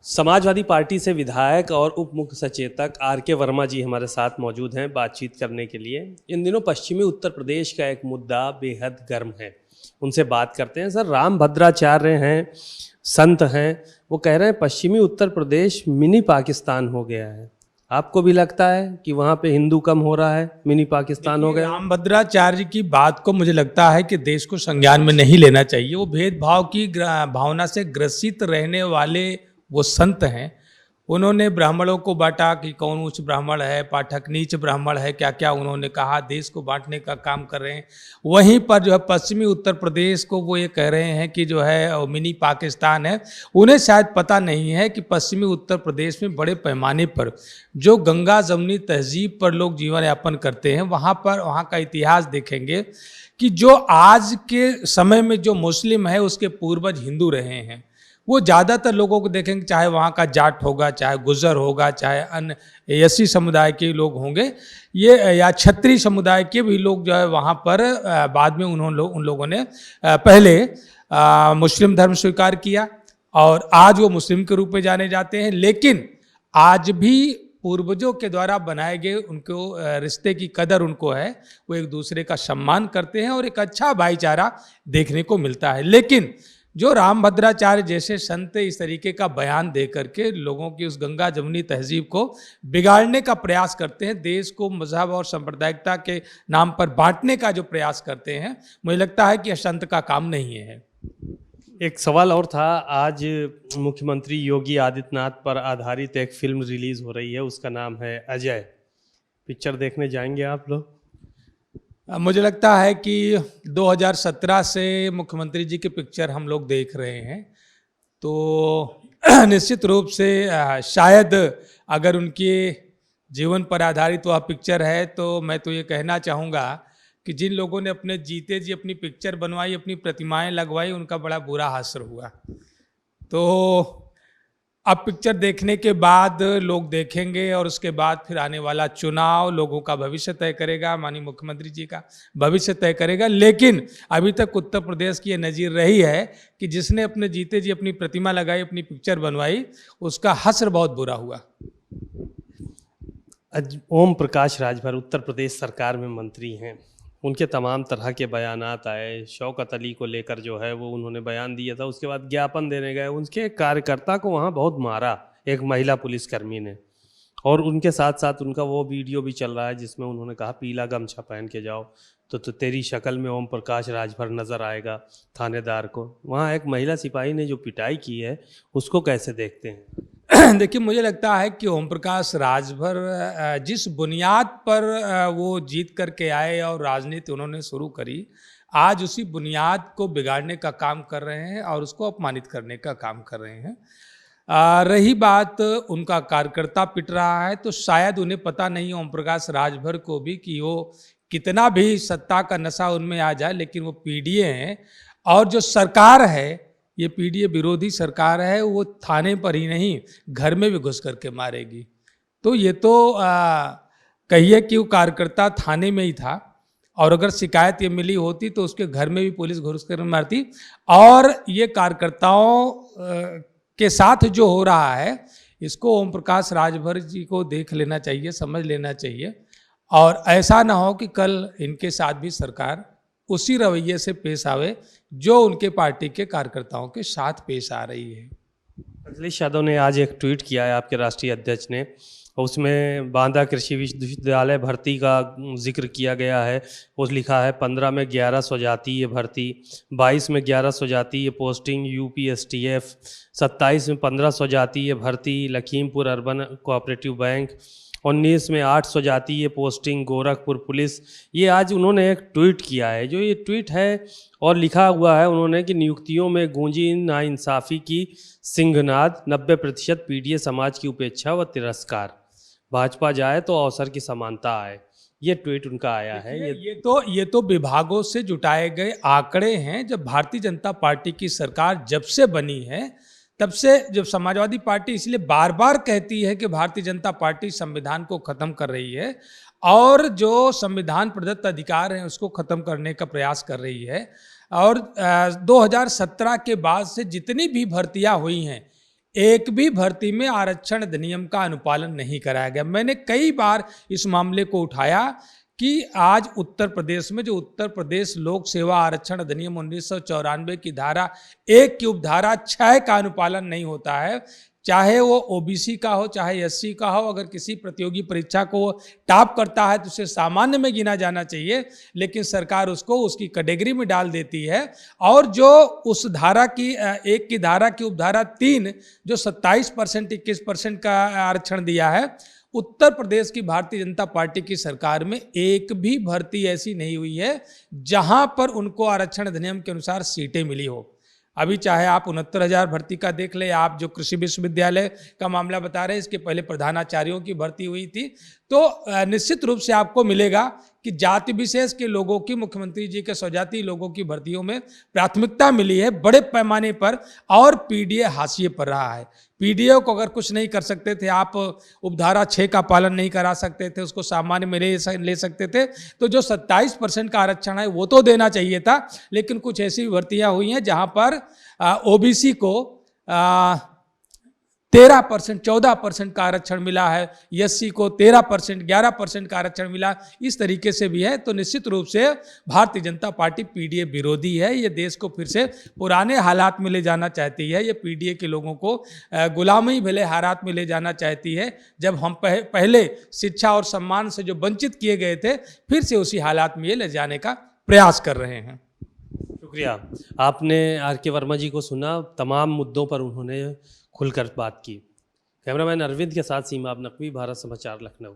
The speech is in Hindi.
समाजवादी पार्टी से विधायक और उप मुख्य सचेतक आर के वर्मा जी हमारे साथ मौजूद हैं बातचीत करने के लिए। इन दिनों पश्चिमी उत्तर प्रदेश का एक मुद्दा बेहद गर्म है, उनसे बात करते हैं। सर, राम भद्राचार्य हैं, संत हैं, वो कह रहे हैं पश्चिमी उत्तर प्रदेश मिनी पाकिस्तान हो गया है। आपको भी लगता है कि वहाँ पे हिंदू कम हो रहा है, मिनी पाकिस्तान हो गया? राम भद्राचार्य की बात को मुझे लगता है कि देश को संज्ञान में नहीं लेना चाहिए। वो भेदभाव की भावना से ग्रसित रहने वाले वो संत हैं। उन्होंने ब्राह्मणों को बांटा कि कौन उच्च ब्राह्मण है, पाठक नीच ब्राह्मण है, क्या क्या उन्होंने कहा, देश को बांटने का काम कर रहे हैं। वहीं पर जो है पश्चिमी उत्तर प्रदेश को वो ये कह रहे हैं कि जो है मिनी पाकिस्तान है। उन्हें शायद पता नहीं है कि पश्चिमी उत्तर प्रदेश में बड़े पैमाने पर जो गंगा जमुनी तहजीब पर लोग जीवन यापन करते हैं, वहाँ का इतिहास देखेंगे कि जो आज के समय में जो मुस्लिम है उसके पूर्वज हिंदू रहे हैं। वो ज़्यादातर लोगों को देखेंगे, चाहे वहाँ का जाट होगा, चाहे गुज्जर होगा, चाहे अन्य एससी समुदाय के लोग होंगे, ये या क्षत्रिय समुदाय के भी लोग जो है वहाँ पर बाद में उन लोगों ने पहले मुस्लिम धर्म स्वीकार किया और आज वो मुस्लिम के रूप में जाने जाते हैं। लेकिन आज भी पूर्वजों के द्वारा बनाए गए उनको रिश्ते की कदर उनको है, वो एक दूसरे का सम्मान करते हैं और एक अच्छा भाईचारा देखने को मिलता है। लेकिन जो राम भद्राचार्य जैसे संत इस तरीके का बयान दे करके लोगों की उस गंगा जमुनी तहजीब को बिगाड़ने का प्रयास करते हैं, देश को मजहब और सांप्रदायिकता के नाम पर बांटने का जो प्रयास करते हैं, मुझे लगता है कि यह संत का काम नहीं है। एक सवाल और था, आज मुख्यमंत्री योगी आदित्यनाथ पर आधारित एक फिल्म रिलीज हो रही है, उसका नाम है अजय। पिक्चर देखने जाएंगे आप लोग? मुझे लगता है कि 2017 से मुख्यमंत्री जी की पिक्चर हम लोग देख रहे हैं, तो निश्चित रूप से शायद अगर उनके जीवन पर आधारित वह पिक्चर है, तो मैं तो ये कहना चाहूँगा कि जिन लोगों ने अपने जीते जी अपनी पिक्चर बनवाई, अपनी प्रतिमाएं लगवाई, उनका बड़ा बुरा हासिल हुआ। तो अब पिक्चर देखने के बाद लोग देखेंगे और उसके बाद फिर आने वाला चुनाव लोगों का भविष्य तय करेगा, माननीय मुख्यमंत्री जी का भविष्य तय करेगा। लेकिन अभी तक उत्तर प्रदेश की ये नज़ीर रही है कि जिसने अपने जीते जी अपनी प्रतिमा लगाई, अपनी पिक्चर बनवाई, उसका हश्र बहुत बुरा हुआ। ओम प्रकाश राजभर उत्तर प्रदेश सरकार में मंत्री हैं, उनके तमाम तरह के बयानात आए। शौकत अली को लेकर जो है वो उन्होंने बयान दिया था, उसके बाद ज्ञापन देने गए, उनके कार्यकर्ता को वहाँ बहुत मारा एक महिला पुलिसकर्मी ने, और उनके साथ साथ उनका वो वीडियो भी चल रहा है जिसमें उन्होंने कहा पीला गमछा पहन के जाओ तो तेरी शक्ल में ओम प्रकाश राजभर नज़र आएगा थानेदार को। वहाँ एक महिला सिपाही ने जो पिटाई की है उसको कैसे देखते हैं? देखिए, मुझे लगता है कि ओम प्रकाश राजभर जिस बुनियाद पर वो जीत करके आए और राजनीति उन्होंने शुरू करी, आज उसी बुनियाद को बिगाड़ने का काम कर रहे हैं और उसको अपमानित करने का काम कर रहे हैं। रही बात उनका कार्यकर्ता पिट रहा है, तो शायद उन्हें पता नहीं ओम प्रकाश राजभर को भी कि वो कितना भी सत्ता का नशा उनमें आ जाए, लेकिन वो पीडीए हैं और जो सरकार है, ये पीडीए विरोधी सरकार है, वो थाने पर ही नहीं घर में भी घुस करके मारेगी। तो ये तो कहिए कि वो कार्यकर्ता थाने में ही था और अगर शिकायत ये मिली होती तो उसके घर में भी पुलिस घुस कर मारती। और ये कार्यकर्ताओं के साथ जो हो रहा है, इसको ओम प्रकाश राजभर जी को देख लेना चाहिए, समझ लेना चाहिए, और ऐसा ना हो कि कल इनके साथ भी सरकार उसी रवैये से पेश आवे जो उनके पार्टी के कार्यकर्ताओं के साथ पेश आ रही है। अखिलेश यादव ने आज एक ट्वीट किया है, आपके राष्ट्रीय अध्यक्ष ने, उसमें बांदा कृषि विश्वविद्यालय भर्ती का जिक्र किया गया है। उस लिखा है 15 में 1100 जातीय भर्ती, 22 में 1100 जातीय पोस्टिंग यूपीएसटीएफ, 27 में 1500 जातीय भर्ती लखीमपुर अर्बन कोऑपरेटिव बैंक, 19 में 800 जातीय पोस्टिंग गोरखपुर पुलिस। ये आज उन्होंने एक ट्वीट किया है, जो ये ट्वीट है और लिखा हुआ है उन्होंने कि नियुक्तियों में गूंजी नाइंसाफ़ी की सिंहनाद, 90% पीडीए समाज की उपेक्षा व तिरस्कार, भाजपा जाए तो अवसर की समानता आए। ये ट्वीट उनका आया है। ये तो विभागों से जुटाए गए आंकड़े हैं। जब भारतीय जनता पार्टी की सरकार जब से बनी है, तब से जब समाजवादी पार्टी इसलिए बार बार कहती है कि भारतीय जनता पार्टी संविधान को खत्म कर रही है और जो संविधान प्रदत्त अधिकार हैं उसको खत्म करने का प्रयास कर रही है, और 2017 के बाद से जितनी भी भर्तियां हुई हैं, एक भी भर्ती में आरक्षण अधिनियम का अनुपालन नहीं कराया गया। मैंने कई बार इस मामले को उठाया कि आज उत्तर प्रदेश में जो उत्तर प्रदेश लोक सेवा आरक्षण अधिनियम 1994 की धारा 1 की उपधारा 6 का अनुपालन नहीं होता है, चाहे वो ओबीसी का हो चाहे एससी का हो, अगर किसी प्रतियोगी परीक्षा को टॉप करता है तो उसे सामान्य में गिना जाना चाहिए, लेकिन सरकार उसको उसकी कैटेगरी में डाल देती है। और जो उस धारा की 1 की धारा की उपधारा 3 जो 27% 21% का आरक्षण दिया है, उत्तर प्रदेश की भारतीय जनता पार्टी की सरकार में एक भी भर्ती ऐसी नहीं हुई है जहां पर उनको आरक्षण अधिनियम के अनुसार सीटें मिली हो। अभी चाहे आप 69,000 भर्ती का देख ले, आप जो कृषि विश्वविद्यालय का मामला बता रहे हैं, इसके पहले प्रधानाचार्यों की भर्ती हुई थी, तो निश्चित रूप से आपको मिलेगा कि जाति विशेष के लोगों की, मुख्यमंत्री जी के स्वजाति लोगों की भर्तियों में प्राथमिकता मिली है बड़े पैमाने पर, और पीडीए हाशिए पर रहा है। पीडीए को अगर कुछ नहीं कर सकते थे, आप उपधारा 6 का पालन नहीं करा सकते थे, उसको सामान्य में ले सकते थे, तो जो 27% का आरक्षण है वो तो देना चाहिए था। लेकिन कुछ ऐसी भर्तियां हुई हैं जहां पर ओबीसी को 13% 14% का आरक्षण मिला है, एससी को 13% 11% का आरक्षण मिला, इस तरीके से भी है। तो निश्चित रूप से भारतीय जनता पार्टी पीडीए विरोधी है। ये देश को फिर से पुराने हालात में ले जाना चाहती है। ये पीडीए के लोगों को गुलामी भले हालात में ले जाना चाहती है। जब हम पहले शिक्षा और सम्मान से जो वंचित किए गए थे, फिर से उसी हालात में ये ले जाने का प्रयास कर रहे हैं। शुक्रिया। आपने आर के वर्मा जी को सुना, तमाम मुद्दों पर उन्होंने खुलकर बात की। कैमरामैन अरविंद के साथ सीमा नकवी, भारत समाचार, लखनऊ।